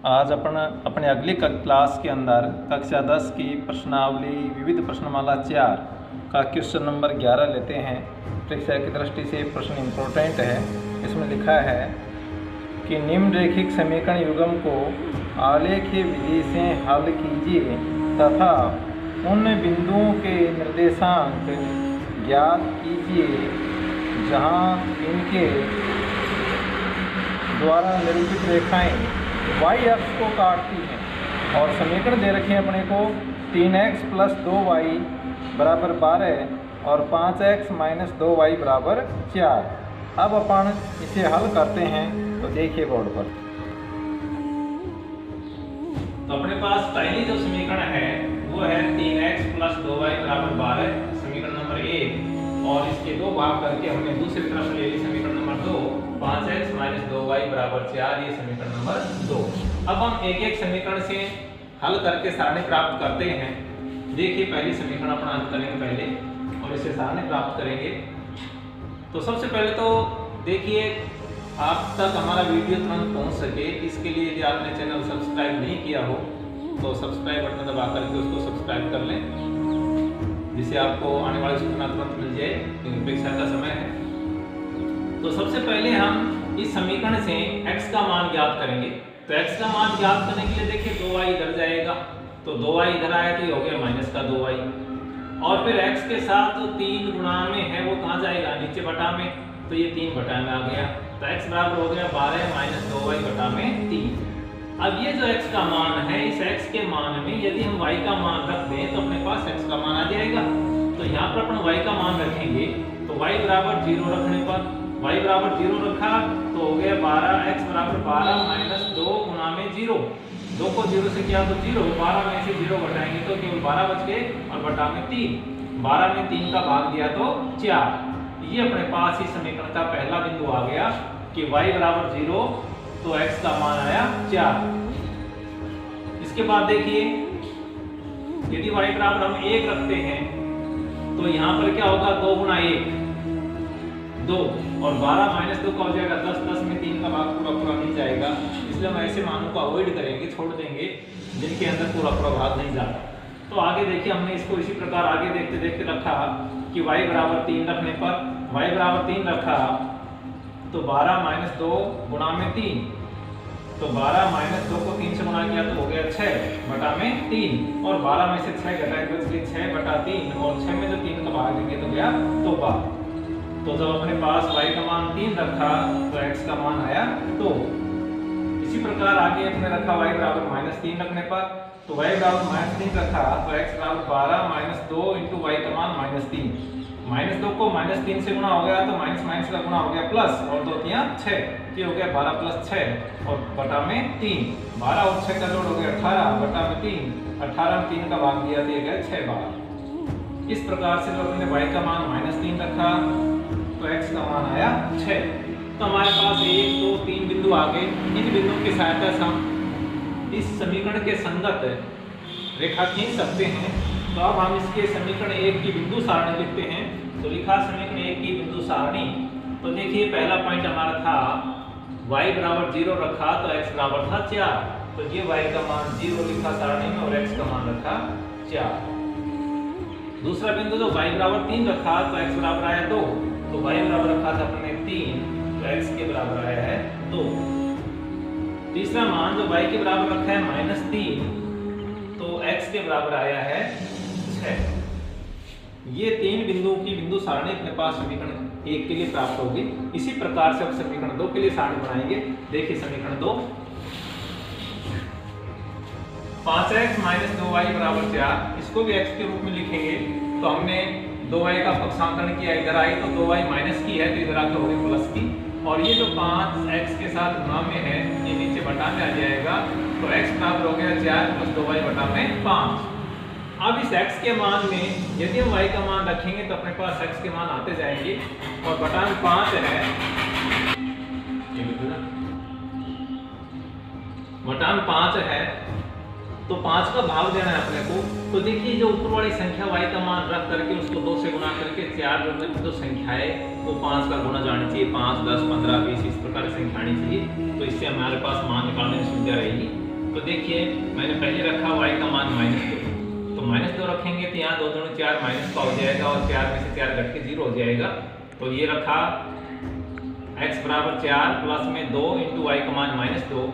आज अपन अपने अगली क्लास के अंदर कक्षा 10 की प्रश्नावली विविध प्रश्नमाला 4 का क्वेश्चन नंबर 11 लेते हैं। परीक्षा की दृष्टि से प्रश्न इम्पोर्टेंट है। इसमें लिखा है कि निम्नरेखिक समीकरण युग्म को आलेखीय विधि से हल कीजिए तथा उन बिंदुओं के निर्देशांक ज्ञात कीजिए जहां इनके द्वारा निरूपित रेखाएं y अक्ष को काटती हैं। और समीकरण दे रखे हैं अपने को 3x + 2y = 12 और 5x - 2y = 4। अब अपन इसे हल करते हैं, तो देखिए बोर्ड पर। तो अपने पास पहली जो समीकरण है वो है 3x + 2y = 12, समीकरण नंबर 1। और इसके दो भाग करके हमने दूसरी तरफ ले ली समीकरण नंबर 2, 5x - 2y = 4, ये समीकरण नंबर 2। अब हम एक एक समीकरण से हल करके सारणी प्राप्त करते हैं। देखिए पहली समीकरण अपना हल करेंगे पहले और इसे सारणी प्राप्त करेंगे। तो सबसे पहले तो देखिए आप तक हमारा वीडियो तुरंत पहुंच सके, इसके लिए यदि आपने चैनल सब्सक्राइब नहीं किया हो तो सब्सक्राइब बटन दबा करके उसको सब्सक्राइब कर लें, जिससे आपको आने वाली सूचना तुरंत मिल जाए, क्योंकि परीक्षा का समय है। तो सबसे पहले हम इस समीकरण से x का मान ज्ञात करेंगे। तो x का मान ज्ञात करने के लिए देखिए 2y इधर जाएगा, तो 2y इधर आया तो ये हो गया -2y। और फिर x के साथ जो 3 गुणा में है वो कहाँ जाएगा, नीचे बटा में, तो ये 3 बटा में आ गया। तो x बराबर हो गया 12 - 2y बटा में 3। अब ये जो x का मान है, इस x के मान में यदि हम y का मान रख दें तो अपने पास x का मान आ जाएगा। तो यहाँ पर अपन y का मान रखेंगे, तो y बराबर 0 रखने पर y बराबर 0 रखा तो हो गया 12, x बराबर 12 - 2 गुणा में 0। 2 को 0 से किया तो 0, 12 में से 0 घटाएंगे तो केवल 12 बच गए और बटा में 3, 12 में 3 का भाग दिया तो 4। ये अपने पास इस समीकरण का पहला बिंदु आ गया कि y बराबर 0 तो x का मान आया 4। इसके बाद देखिए यदि y बराबर हम 1 रखते हैं तो यहाँ पर क्या होगा, 2 × 1 2 और 12 - 2 का हो जाएगा 10, 10 में 3 का भाग पूरा मिल जाएगा। इसलिए हम ऐसे मानों को अवॉइड करेंगे, छोड़ देंगे जिनके अंदर पूरा भाग नहीं जाता। तो आगे देखिए हमने इसको इसी प्रकार आगे देखते देखते रखा कि y बराबर 3 रखने पर y बराबर 3 रखा तो 12 - 2 गुणा में 3, तो 12 - 2 को 3 से गुणा किया तो हो गया 6 बटा में 3, और 12 में से 6 घटाए तो बच गया 6 बटा 3, और 6 में जो 3 का भाग देंगे तो गया 2 बार। तो जब अपने पास y का मान 3 रखा तो x का मान आया 2। इसी प्रकार आगे अपने रखा y बराबर -3 रखने पर, तो y बराबर -3 रखा तो x बराबर 12 - 2 × y का मान -3, -2 को -3 से गुणा हो गया तो माइनस का गुणा हो गया प्लस, और 2 × 6, ये हो गया 12 + 6 और बटा में 3, 12 और 6 का जोड़ हो गया 18 बटा में 3, 18 में 3 का भाग दिया तो ये गया 6 बार। इस प्रकार से जब हमने y का मान -3 रखा तो x का मान आया 6। तो हमारे पास 1, 2, 3 बिंदु आ गए। इन बिंदुओं की सहायता से हम इस समीकरण के संगत रेखा खींच सकते हैं। तो अब हम इसके समीकरण 1 की बिंदु सारणी लिखते हैं। तो लिखा समीकरण 1 की बिंदु सारणी। तो देखिए पहला पॉइंट हमारा था y बराबर 0 रखा तो x बराबर था 4, तो ये y का मान 0 लिखा सारणी में और x का मान रखा 4। दूसरा बिंदु जो y बराबर 3 रखा तो x बराबर आया 2, तो y बराबर रखा था अपने 3 तो x के बराबर आया है 2। तीसरा मान जो y के बराबर रखा है -3 तो x के बराबर आया है 6। ये 3 बिंदुओं की बिंदु सारणी अपने पास समीकरण 1 के लिए प्राप्त होगी। इसी प्रकार से अब समीकरण 2 के लिए सारणी बनाएंगे। देखिए समीकरण 2, 5x - 2y = 4, इसको भी x के रूप में लिखेंगे। तो हमने 2y का पक्षांतरण किया, इधर आई तो 2y माइनस की है तो इधर आके हो गई प्लस की, और ये जो 5x के साथ गुणा में है ये नीचे बटा में आ जाएगा, तो x बराबर हो गया 4 + 2y बटा में 5। अब इस x के मान में यदि हम y का मान रखेंगे तो अपने पास x के मान आते जाएंगे, और बटा में 5 है, बटा में 5 है तो 5 का भाग देना है अपने को। तो देखिए जो ऊपर वाली संख्या y का मान रख करके उसको 2 से गुणा करके 4 जोड़ने पर जो संख्या है वो 5 का गुणा जानी चाहिए, 5, 10, 15, 20 इस प्रकार की संख्या आनी चाहिए। तो इससे हमारे पास मान निकालने में सुविधा रहेगी। तो देखिए मैंने पहले रखा y का मान -2, तो -2 रखेंगे तो यहाँ 2 दूनी 4 माइनस का हो जाएगा और 4 में से 4 घट के 0 हो जाएगा। तो ये रखा x बराबर 4 प्लस में 2 इंटू वाई का मान -2।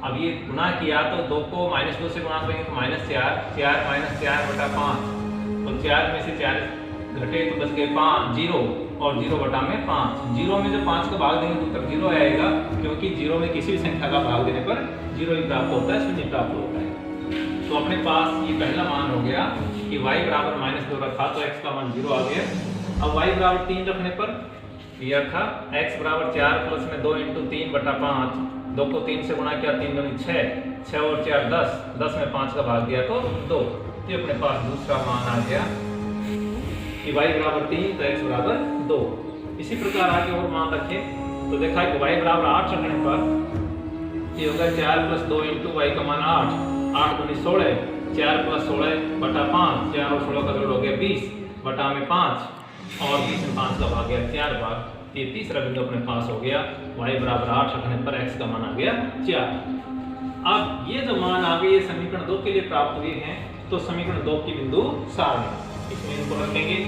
अब ये गुना किया तो 2 को -2 से गुना करेंगे तो -4, 4 माइनस 4 बटा 5, तो 4 में से 4 घटे तो बच गए 5 0 और 0 बटा में 5। 0 में जब 5 को भाग देंगे तो उत्तर 0 आएगा, क्योंकि 0 में किसी भी संख्या का भाग देने पर 0 ही प्राप्त होता है, शून्य प्राप्त होता है। तो अपने पास ये पहला मान हो गया कि y बराबर -2 रखा तो x का मान 0 आ गया। अब y बराबर 3 रखने पर ये रखा x बराबर 4 प्लस में 2 इंटू 3 बटा 5, 2 को 3 से गुणा किया 3 दूनी 6, 6 और 4 10, 10 में 5 का भाग दिया तो 2। तो अपने पास दूसरा मान आ गया कि y बराबर 3 तो x बराबर 2। इसी प्रकार आगे और मान रखे तो देखा कि y बराबर 8 रखने पर ये होगा 4 प्लस 2 इंटू वाई का मान 8, 8 दूनी 16, 4 प्लस 16 बटा 5, 4 और 16 का जोड़ हो गया 20 बटा में 5 और 20 में 5 का भाग गया 4 बार। ये तीसरा बिंदु अपने पास हो गया, y बराबर 8 रखने पर x का मान आ गया 4। अब ये जो मान आ गए ये समीकरण 2 के लिए प्राप्त हुए हैं, तो समीकरण 2 की बिंदु सारणी इसमें इनको रखेंगे।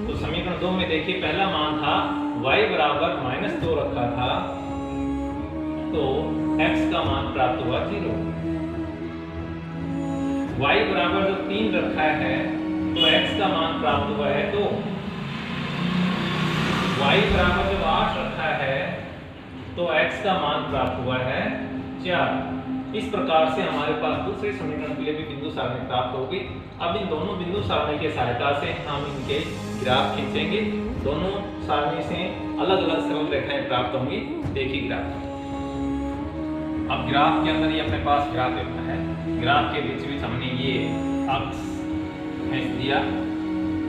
तो समीकरण 2 में देखिए पहला मान था y बराबर -2 रखा था, तो x का मान प्राप्त हुआ 0। y बराबर जो 3 रखा है तो x का मान प्राप्त हुआ है 2। y बराबर जब 8 रखा है तो x का मान प्राप्त हुआ है 4। इस प्रकार से हमारे पास दूसरे समीकरण के लिए भी बिंदु सारणी प्राप्त होगी। अब इन दोनों बिंदु सारणी की सहायता से हम इनके ग्राफ खींचेंगे। दोनों सारणी से अलग अलग सरल रेखाएं प्राप्त होंगी। देखिए ग्राफ, अब ग्राफ के अंदर ये अपने पास ग्राफ देखना है। ग्राफ के बीच बीच हमने ये अक्ष खींच दिया,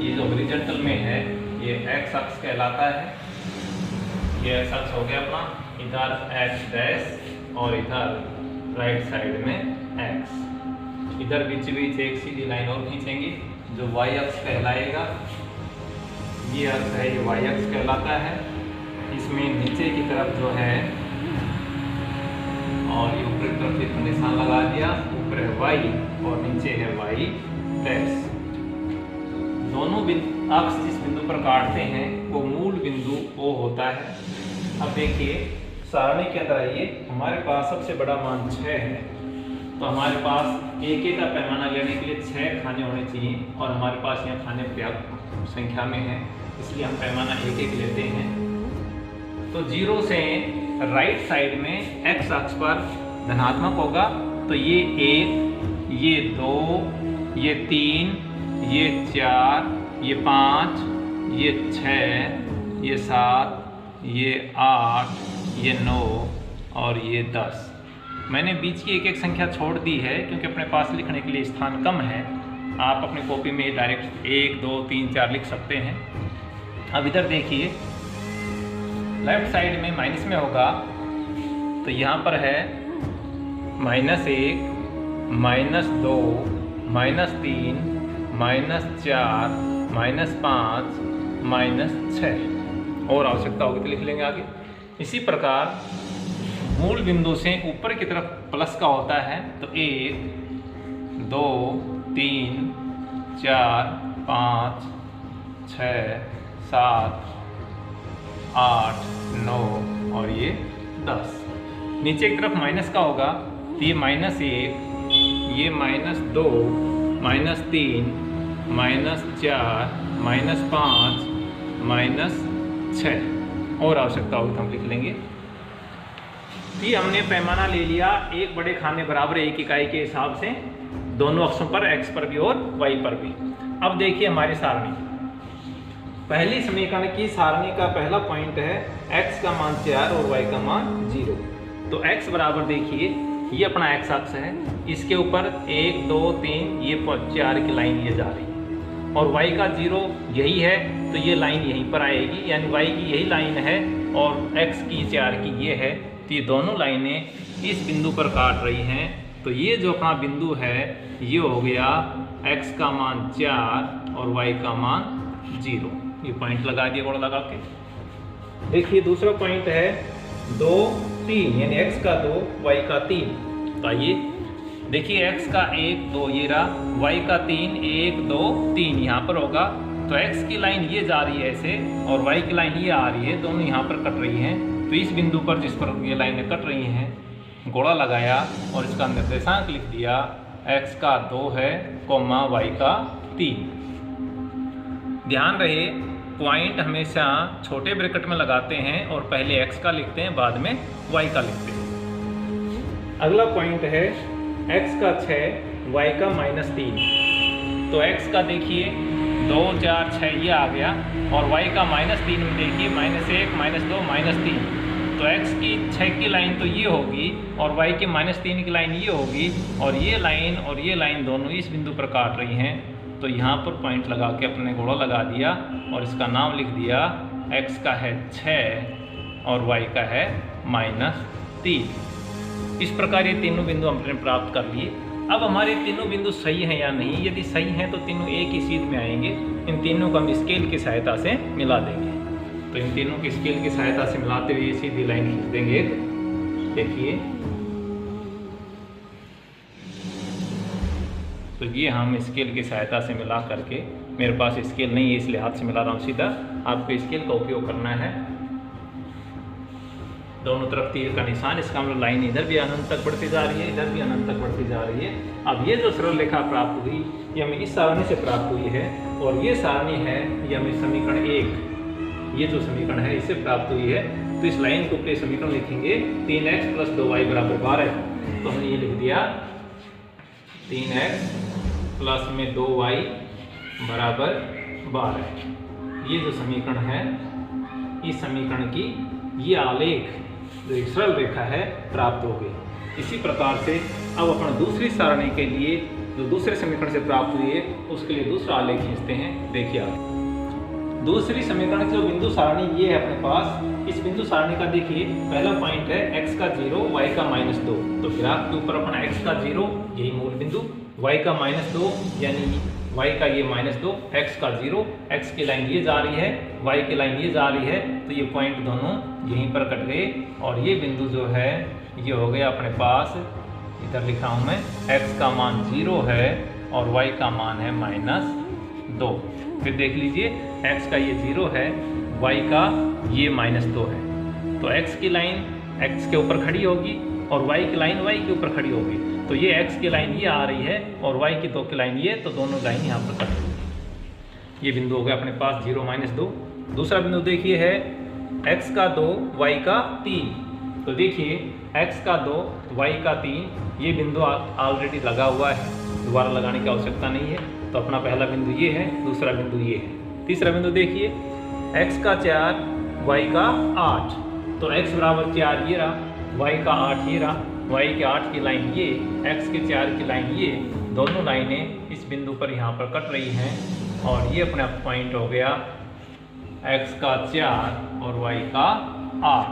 ये जो हॉरिजॉन्टल में है ये x अक्ष कहलाता है। ये x अक्ष हो गया अपना, इधर x डैश और इधर राइट साइड में x। इधर बीच बीच एक सीधी लाइन और खींचेंगे जो y अक्ष कहलाएगा। ये अक्ष है, ये y अक्ष कहलाता है। इसमें नीचे की तरफ जो है और ये ऊपर की तरफ एक निशान लगा दिया, ऊपर है y और नीचे है y डैश। दोनों अक्ष जिस बिंदु पर काटते हैं वो मूल बिंदु O होता है। अब देखिए सारणी के अंदर आइए, हमारे पास सबसे बड़ा मान 6 है, तो हमारे पास एक का पैमाना लेने के लिए 6 खाने होने चाहिए और हमारे पास यहाँ खाने पर्याप्त संख्या में है, इसलिए हम पैमाना 1 लेते हैं। तो 0 से राइट साइड में x अक्ष पर धनात्मक होगा, तो ये 1, ये 2, ये 3, ये 4, ये 5, ये 6, ये 7, ये 8, ये 9 और ये 10। मैंने बीच की एक एक संख्या छोड़ दी है क्योंकि अपने पास लिखने के लिए स्थान कम है। आप अपनी कॉपी में डायरेक्ट 1, 2, 3, 4 लिख सकते हैं। अब इधर देखिए लेफ्ट साइड में माइनस में होगा, तो यहाँ पर है -1, -2, -3, -4, -5, -6 और आवश्यकता होगी तो लिख लेंगे आगे। इसी प्रकार मूल बिंदु से ऊपर की तरफ प्लस का होता है, तो 1, 2, 3, 4, 5, 6, 7, 8, 9 और ये 10। नीचे की तरफ माइनस का होगा, तो ये -1, ये -2, -3, -4, -5, -6 और आवश्यकता होगी तो हम लिख लेंगे। ये हमने पैमाना ले लिया एक बड़े खाने बराबर 1 इकाई के हिसाब से दोनों अक्षों पर, x पर भी और y पर भी। अब देखिए हमारी सारणी, पहली समीकरण की सारणी का पहला पॉइंट है x का मान 4 और y का मान 0। तो x बराबर देखिए ये अपना x अक्ष है, इसके ऊपर 1, 2, 3 ये 4 की लाइन ये जा रही है और y का 0 यही है, तो ये लाइन यहीं पर आएगी, यानी y की यही लाइन है और x की 4 की ये है, तो ये दोनों लाइनें इस बिंदु पर काट रही हैं। तो ये जो अपना बिंदु है ये हो गया x का मान 4 और y का मान 0। ये पॉइंट लगा दिया, गोड़ लगा के। देखिए दूसरा पॉइंट है 2, 3 यानी x का 2, y का 3। तो आइए देखिए x का 1 2 ये रहा, y का 3 1 2 3 यहाँ पर होगा। तो x की लाइन ये जा रही है ऐसे और y की लाइन ये आ रही है, दोनों यहाँ पर कट रही हैं। तो इस बिंदु पर जिस पर ये लाइनें कट रही हैं गोला लगाया और इसका निर्देशांक लिख दिया, x का 2 है कोमा y का 3। ध्यान रहे पॉइंट हमेशा छोटे ब्रैकेट में लगाते हैं और पहले x का लिखते हैं बाद में y का लिखते हैं। अगला पॉइंट है x का 6 y का -3। तो x का देखिए 2 4 6 ये आ गया और y का -3 में देखिए -1 -2 -3। तो x की 6 की लाइन तो ये होगी और y के -3 की लाइन ये होगी और ये लाइन दोनों इस बिंदु पर काट रही हैं। तो यहाँ पर पॉइंट लगा के अपने गोला लगा दिया और इसका नाम लिख दिया, x का है 6 और y का है -3। इस प्रकार ये तीनों बिंदु हमने प्राप्त कर लिए। अब हमारे तीनों बिंदु सही हैं या नहीं, यदि सही हैं तो तीनों एक ही सीध में आएंगे। इन तीनों को हम स्केल की सहायता से मिला देंगे। तो इन तीनों की स्केल की सहायता से मिलाते हुए सीधी लाइन खींच देंगे। देखिए तो ये हम स्केल की सहायता से मिला करके, मेरे पास स्केल नहीं है इसलिए हाथ से मिला रहा हूँ सीधा, आपको स्केल का उपयोग करना है। दोनों तरफ तीर का निशान, इसका मतलब लाइन इधर भी अनंत तक बढ़ती जा रही है, इधर भी अनंत तक बढ़ती जा रही है। अब ये जो सरल रेखा प्राप्त हुई ये हमें इस सारणी से प्राप्त हुई है और ये सारणी है ये हमें समीकरण 1, ये जो समीकरण है इससे प्राप्त हुई है। तो इस लाइन के ऊपर समीकरण लिखेंगे 3x + 2y = 12। तो हमने ये लिख दिया 3x + 2y = 12। ये जो समीकरण है इस समीकरण की ये आलेख जो एक सरल रेखा है प्राप्त हो गई। इसी प्रकार से अब अपना दूसरी सारणी के लिए जो दूसरे समीकरण से प्राप्त हुई है उसके लिए दूसरा आलेख खींचते हैं। देखिए आप दूसरी समीकरण की जो बिंदु सारणी ये है अपने पास, इस बिंदु सारणी का देखिए पहला पॉइंट है x का 0 y का -2। तो ग्राफ के ऊपर अपना x का 0 यही मूल बिंदु, y का -2 यानी y का ये -2, x का 0, x की लाइन ये जा रही है, y की लाइन ये जा रही है। तो ये पॉइंट दोनों यहीं पर कट गए और ये बिंदु जो है ये हो गया अपने पास, इधर लिखा हूँ मैं, x का मान 0 है और y का मान है -2। फिर देख लीजिए x का ये 0 है, y का ये -2 है। तो x की लाइन x के ऊपर खड़ी होगी और y की लाइन y के ऊपर खड़ी होगी। तो ये x की लाइन ये आ रही है और y की 2 की लाइन ये, तो दोनों लाइन यहाँ पर कट रही। ये बिंदु हो गया अपने पास 0 -2। दूसरा बिंदु देखिए है x का 2 y का 3। तो देखिए x का 2 y का 3, ये बिंदु ऑलरेडी लगा हुआ है, दोबारा लगाने की आवश्यकता नहीं है। तो अपना पहला बिंदु ये है, दूसरा बिंदु ये है। तीसरा बिंदु देखिए x का 4 y का 8। तो x = 4 ये रहा, y का 8 ये रहा, y के 8 की लाइन ये, x के 4 की लाइन ये, दोनों लाइनें इस बिंदु पर यहाँ पर कट रही हैं और ये अपना पॉइंट हो गया x का 4 और y का 8।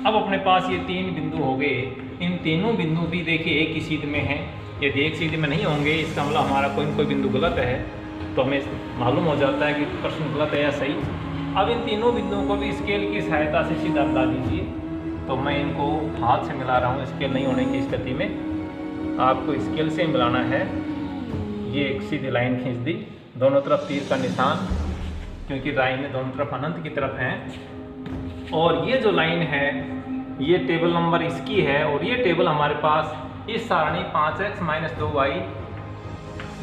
अब अपने पास ये 3 बिंदु हो गए। इन तीनों बिंदु भी देखिए एक ही सीध में हैं। यदि एक सीध में नहीं होंगे इसका मतलब हमारा कोई न कोई बिंदु गलत है, तो हमें मालूम हो जाता है कि प्रश्न गलत है या सही। अब इन तीनों बिंदुओं को भी स्केल की सहायता से सीधा मिला दीजिए। तो मैं इनको हाथ से मिला रहा हूँ, स्केल नहीं होने की स्थिति में आपको स्केल से मिलाना है। ये एक सीधी लाइन खींच दी, दोनों तरफ तीर का निशान, क्योंकि लाइनें दोनों तरफ अनंत की तरफ हैं। और ये जो लाइन है ये टेबल नंबर इसकी है और ये टेबल हमारे पास इस सारणी 5x - 2y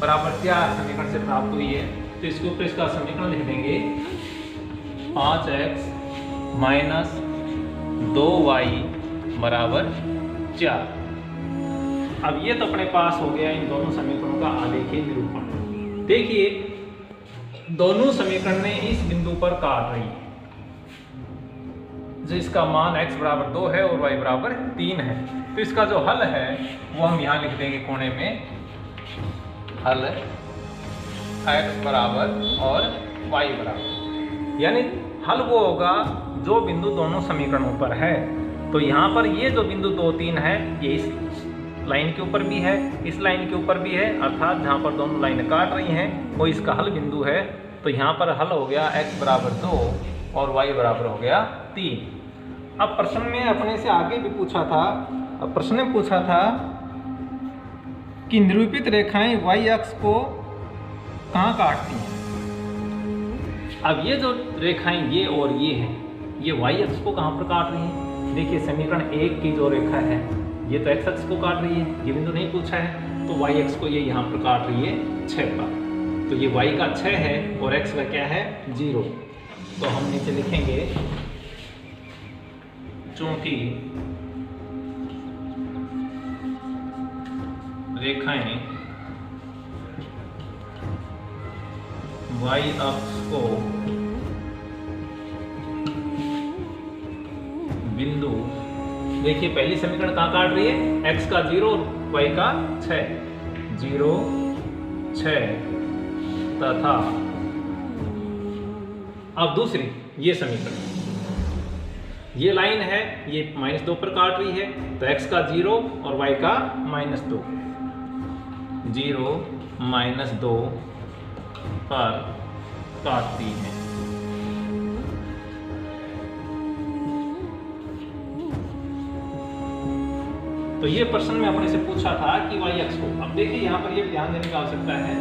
= 4 समीकरण से प्राप्त हुई है। तो इसके ऊपर इसका समीकरण लिख देंगे 5x - 2y = 4। अब ये तो अपने पास हो गया इन दोनों समीकरणों का आलेखीय निरूपण। देखिए दोनों समीकरणें इस बिंदु पर काट रही है, जिसका मान x = 2 है और y = 3 है। तो इसका जो हल है वो हम यहाँ लिख देंगे कोने में, हल x बराबर और y बराबर, यानी हल वो होगा जो बिंदु दोनों समीकरणों पर है। तो यहाँ पर ये जो बिंदु 2 3 है ये इस लाइन के ऊपर भी है, इस लाइन के ऊपर भी है, अर्थात जहाँ पर दोनों लाइनें काट रही हैं वो इसका हल बिंदु है। तो यहाँ पर हल हो गया x = 2 और y = हो गया 3। अब प्रश्न में अपने से आगे भी पूछा था, अब प्रश्न में पूछा था कि निरूपित रेखाएं y अक्ष को कहाँ काटती हैं। अब ये जो रेखाएं ये और ये हैं, ये y अक्ष को कहाँ पर काट रही हैं। देखिए समीकरण 1 की जो रेखा है ये तो x अक्ष को काट रही है, ये बिंदु नहीं पूछा है, तो y अक्ष को ये यहाँ पर काट रही है 6 पर। तो ये y का 6 है और x का क्या है 0। तो हम नीचे लिखेंगे चूंकि रेखाएं y अक्ष को बिंदु, देखिए पहली समीकरण कहाँ काट रही है, x का 0 और y का 6, 0 6 तथा अब दूसरी ये समीकरण, ये लाइन है ये -2 पर काट रही है, तो x का 0 और y का -2, 0 -2 पर काटती है। तो ये प्रश्न में अपने से पूछा था कि y अक्ष को, अब देखिए यहाँ पर ये ध्यान देने की आवश्यकता है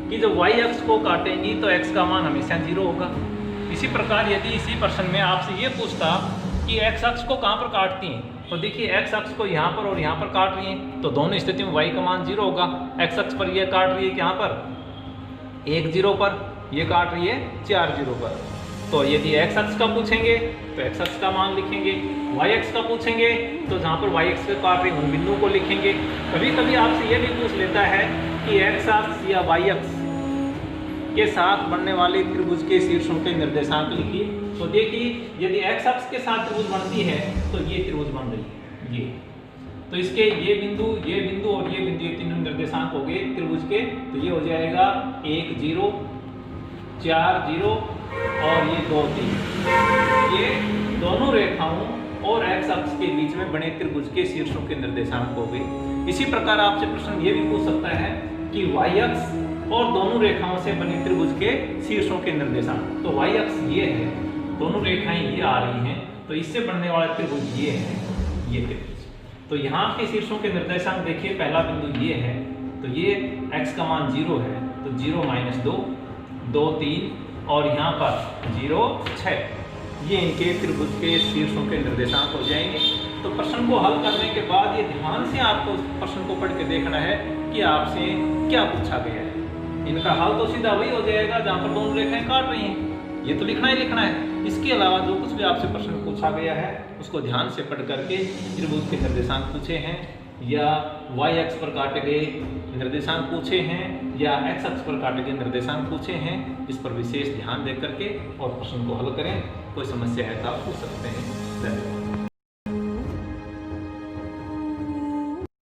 कि जब y अक्ष को काटेंगी तो x का मान हमेशा 0 होगा। इसी प्रकार यदि इसी प्रश्न में आपसे ये पूछता कि x अक्ष को कहाँ पर काटती हैं, तो देखिए x अक्ष को यहाँ पर और यहाँ पर काट रही हैं, तो दोनों स्थिति में y का मान 0 होगा। x अक्ष पर ये काट रही है यहाँ पर 1 0 पर, ये काट रही है 4 0 पर। तो यदि x अक्ष का पूछेंगे तो x अक्ष का मान लिखेंगे, y अक्ष का पूछेंगे तो जहाँ पर y अक्ष का काट रही है उन बिंदुओं को लिखेंगे। कभी कभी आपसे ये भी पूछ लेता है कि x अक्ष या y अक्ष के साथ बनने वाले त्रिभुज के शीर्षों के निर्देशांक लिखिए। तो देखिए यदि x अक्ष के साथ त्रिभुज बनती है तो ये त्रिभुज बन रही है ये, तो इसके ये बिंदु और ये बिंदु, ये तीनों निर्देशांक हो गए त्रिभुज के, तो ये हो जाएगा 1 0 4 0 और ये 2 3, ये दोनों रेखाओं और x अक्ष के बीच में बने त्रिभुज के शीर्षों के निर्देशांक हो गए। इसी प्रकार आपसे प्रश्न ये भी पूछ सकता है कि y अक्ष और दोनों रेखाओं से बने त्रिभुज के शीर्षों के निर्देशांक, तो y अक्ष ये है, दोनों रेखाएं ये आ रही हैं, तो इससे बनने वाला त्रिभुज ये है, ये त्रिभुज। तो यहाँ के शीर्षों के निर्देशांक देखिए, पहला बिंदु ये है, तो ये x का मान 0 है, तो 0 -2 2 3 और यहाँ पर 0 6, ये इनके त्रिभुज के शीर्षों के निर्देशांक हो जाएंगे। तो प्रश्न को हल करने के बाद ये ध्यान से आपको प्रश्न को पढ़ के देखना है कि आपसे क्या पूछा गया है। इनका हल तो सीधा वही हो जाएगा जहाँ पर दोनों रेखाएं काट रही हैं, ये तो लिखना ही लिखना है। इसके अलावा जो कुछ भी आपसे प्रश्न पूछा गया है उसको ध्यान से पढ़ करके त्रिभुज के निर्देशांक पूछे हैं या y अक्ष पर काटे गए निर्देशांक पूछे हैं या x अक्ष पर काटे गए निर्देशांक पूछे हैं, इस पर विशेष ध्यान दे करके और प्रश्न को हल करें। कोई समस्या है तो आप पूछ सकते हैं। धन्यवाद।